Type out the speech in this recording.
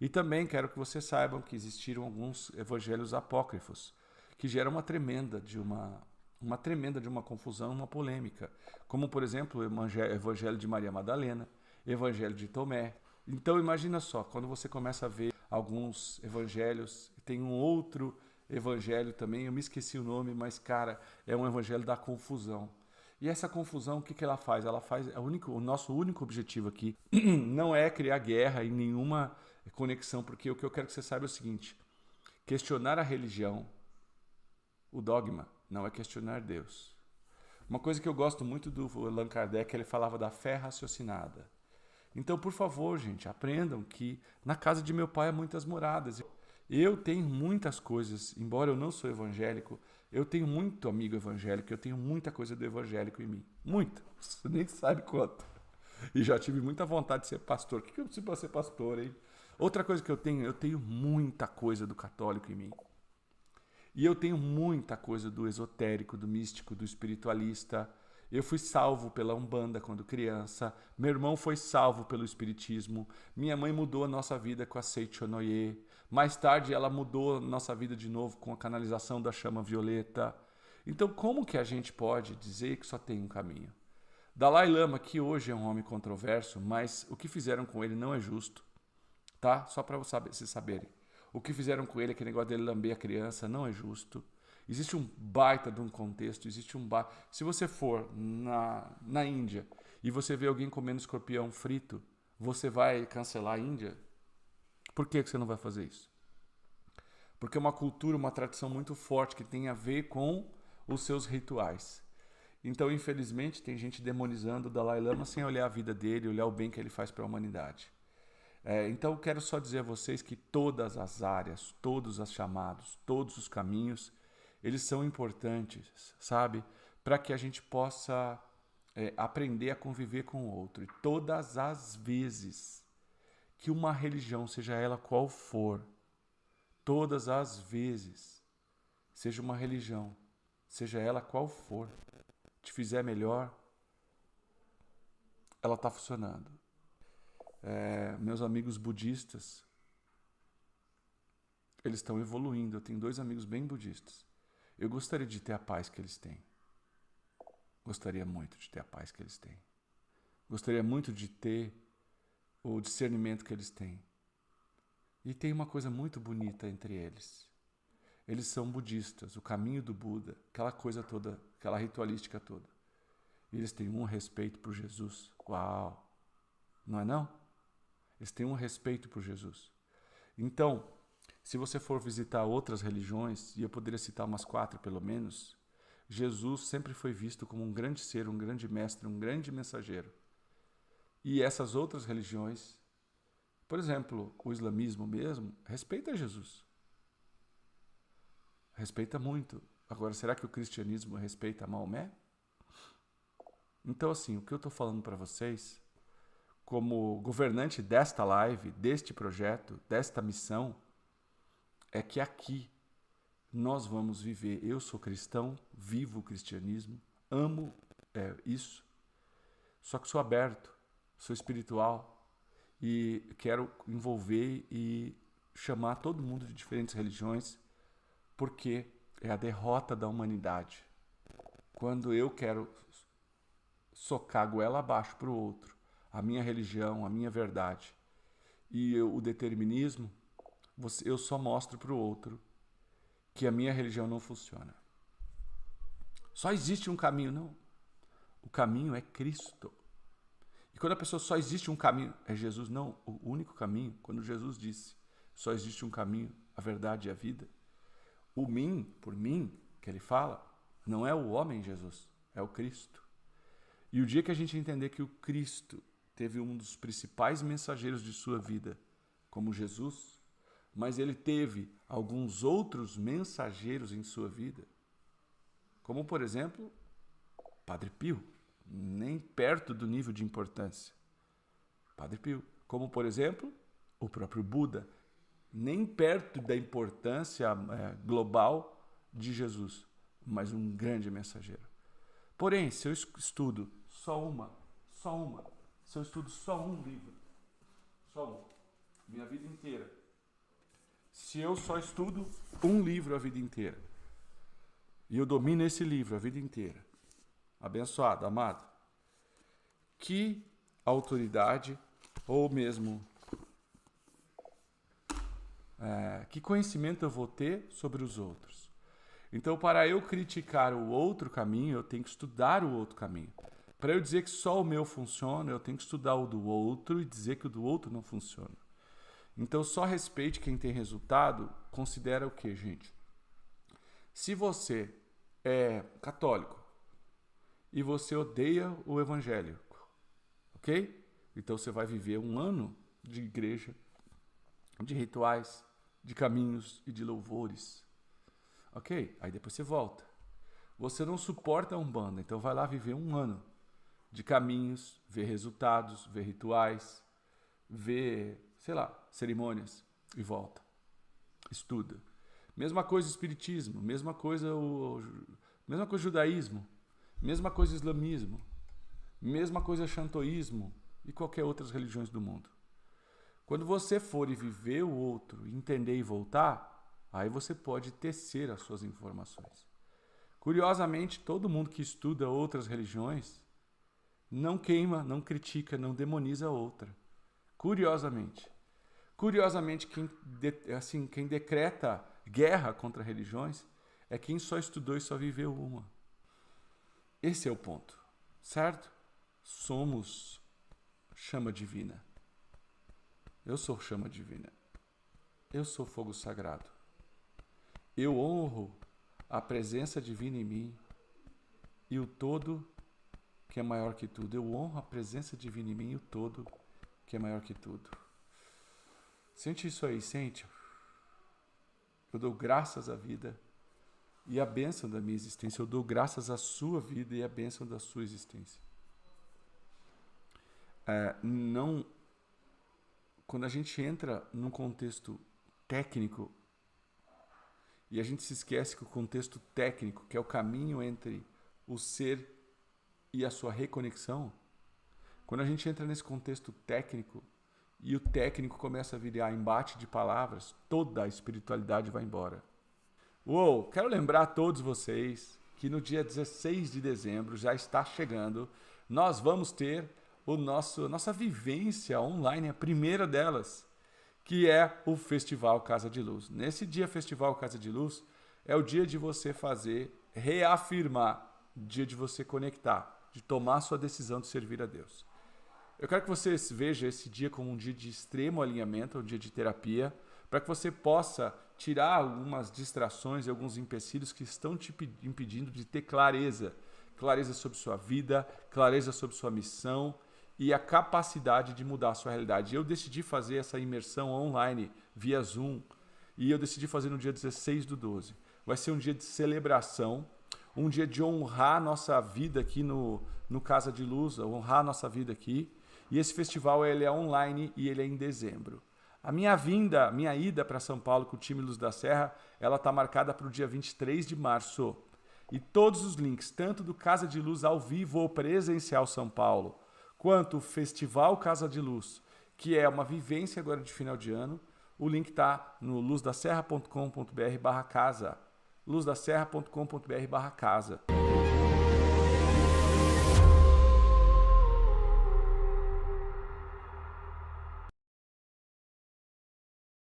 E também quero que vocês saibam que existiram alguns evangelhos apócrifos, que geram uma tremenda de uma confusão, uma polêmica. Como, por exemplo, o Evangelho de Maria Madalena, Evangelho de Tomé. Então, imagina só, quando você começa a ver alguns evangelhos, tem um outro evangelho também, eu me esqueci o nome, mas, cara, é um evangelho da confusão. E essa confusão, o que, que ela faz? Ela faz, o nosso único objetivo aqui não é criar guerra em nenhuma conexão, porque o que eu quero que você saiba é o seguinte: questionar a religião, o dogma, não é questionar Deus. Uma coisa que eu gosto muito do Allan Kardec, ele falava da fé raciocinada. Então, por favor, gente, aprendam que na casa de meu pai há muitas moradas. Eu tenho muitas coisas, embora eu não sou evangélico, eu tenho muito amigo evangélico, eu tenho muita coisa do evangélico em mim. Muita. Você nem sabe quanto. E já tive muita vontade de ser pastor. O que eu preciso para ser pastor, hein? Outra coisa que eu tenho muita coisa do católico em mim. E eu tenho muita coisa do esotérico, do místico, do espiritualista. Eu fui salvo pela Umbanda quando criança. Meu irmão foi salvo pelo Espiritismo. Minha mãe mudou a nossa vida com a Seichonoye. Mais tarde ela mudou a nossa vida de novo com a canalização da chama violeta. Então como que a gente pode dizer que só tem um caminho? Dalai Lama, que hoje é um homem controverso, mas o que fizeram com ele não é justo. Tá? Só para vocês saberem. O que fizeram com ele, aquele negócio dele lamber a criança, não é justo. Existe um baita de um contexto, existe um baita... Se você for na Índia e você vê alguém comendo escorpião frito, você vai cancelar a Índia? Por que você não vai fazer isso? Porque é uma cultura, uma tradição muito forte que tem a ver com os seus rituais. Então, infelizmente, tem gente demonizando o Dalai Lama sem olhar a vida dele, olhar o bem que ele faz para a humanidade. Então, eu quero só dizer a vocês que todas as áreas, todos os chamados, todos os caminhos, eles são importantes, sabe? Para que a gente possa aprender a conviver com o outro. E todas as vezes que uma religião, seja ela qual for, todas as vezes, seja uma religião, seja ela qual for, te fizer melhor, ela está funcionando. Meus amigos budistas, eles estão evoluindo. Eu tenho 2 amigos bem budistas. Eu gostaria de ter a paz que eles têm. Gostaria muito de ter a paz que eles têm. Gostaria muito de ter o discernimento que eles têm. E tem uma coisa muito bonita entre eles. Eles são budistas, o caminho do Buda, aquela coisa toda, aquela ritualística toda. E eles têm um respeito por Jesus. Uau! Não é não? Eles têm um respeito por Jesus. Então, se você for visitar outras religiões, e eu poderia citar umas 4 pelo menos, Jesus sempre foi visto como um grande ser, um grande mestre, um grande mensageiro. E essas outras religiões, por exemplo, o islamismo mesmo, respeita Jesus. Respeita muito. Agora, será que o cristianismo respeita Maomé? Então, assim, o que eu estou falando para vocês, como governante desta live, deste projeto, desta missão, é que aqui nós vamos viver. Eu sou cristão, vivo o cristianismo, amo isso, só que sou aberto, sou espiritual e quero envolver e chamar todo mundo de diferentes religiões, porque é a derrota da humanidade. Quando eu quero socar a goela abaixo para o outro, a minha religião, a minha verdade e o determinismo, eu só mostro para o outro que a minha religião não funciona. Só existe um caminho, não. O caminho é Cristo. E quando a pessoa só existe um caminho, é Jesus, não, o único caminho, quando Jesus disse, só existe um caminho, a verdade e a vida, o mim, por mim, que ele fala, não é o homem Jesus, é o Cristo. E o dia que a gente entender que o Cristo teve um dos principais mensageiros de sua vida, como Jesus, mas ele teve alguns outros mensageiros em sua vida, como, por exemplo, Padre Pio, nem perto do nível de importância. Padre Pio. Como, por exemplo, o próprio Buda, nem perto da importância global de Jesus, mas um grande mensageiro. Porém, se eu estudo se eu estudo só um livro, só um, minha vida inteira, se eu só estudo um livro a vida inteira, e eu domino esse livro a vida inteira, abençoado, amado, que autoridade ou mesmo que conhecimento eu vou ter sobre os outros? Então, para eu criticar o outro caminho, eu tenho que estudar o outro caminho. Para eu dizer que só o meu funciona, eu tenho que estudar o do outro e dizer que o do outro não funciona. Então, só respeite quem tem resultado. Considera o quê, gente? Se você é católico e você odeia o evangelho, ok? Então, você vai viver um ano de igreja, de rituais, de caminhos e de louvores. Ok? Aí depois você volta. Você não suporta a Umbanda, então vai lá viver um ano de caminhos, ver resultados, ver rituais, ver, sei lá, cerimônias e volta. Estuda. Mesma coisa o espiritismo, mesma coisa judaísmo, mesma coisa islamismo, mesma coisa xantoísmo e qualquer outras religiões do mundo. Quando você for e viver o outro, entender e voltar, aí você pode tecer as suas informações. Curiosamente, todo mundo que estuda outras religiões não queima, não critica, não demoniza a outra. Curiosamente. Curiosamente, quem decreta guerra contra religiões é quem só estudou e só viveu uma. Esse é o ponto, certo? Somos chama divina. Eu sou chama divina. Eu sou fogo sagrado. Eu honro a presença divina em mim e o todo que é maior que tudo. Eu honro a presença divina em mim e o todo que é maior que tudo. Sente isso aí, sente. Eu dou graças à vida e à bênção da minha existência. Eu dou graças à sua vida e à bênção da sua existência. Quando a gente entra num contexto técnico, e a gente se esquece que o contexto técnico, que é o caminho entre o ser e a sua reconexão, quando a gente entra nesse contexto técnico e o técnico começa a virar embate de palavras, toda a espiritualidade vai embora. Quero lembrar a todos vocês que no dia 16 de dezembro já está chegando, nós vamos ter nossa vivência online, a primeira delas, que é o Festival Casa de Luz. Nesse dia, Festival Casa de Luz, é o dia de você reafirmar, o dia de você conectar, de tomar sua decisão de servir a Deus. Eu quero que você veja esse dia como um dia de extremo alinhamento, um dia de terapia, para que você possa tirar algumas distrações e alguns empecilhos que estão te impedindo de ter clareza sobre sua vida, clareza sobre sua missão e a capacidade de mudar a sua realidade. Eu decidi fazer essa imersão online via Zoom e eu decidi fazer no dia 16/12. Vai ser um dia de celebração, um dia de honrar a nossa vida aqui no Casa de Luz, honrar a nossa vida aqui. E esse festival ele é online e ele é em dezembro. A minha ida para São Paulo com o time Luz da Serra, ela está marcada para o dia 23 de março. E todos os links, tanto do Casa de Luz ao vivo ou presencial São Paulo, quanto o Festival Casa de Luz, que é uma vivência agora de final de ano, o link está no luzdaserra.com.br/casa. luzdaserra.com.br/casa.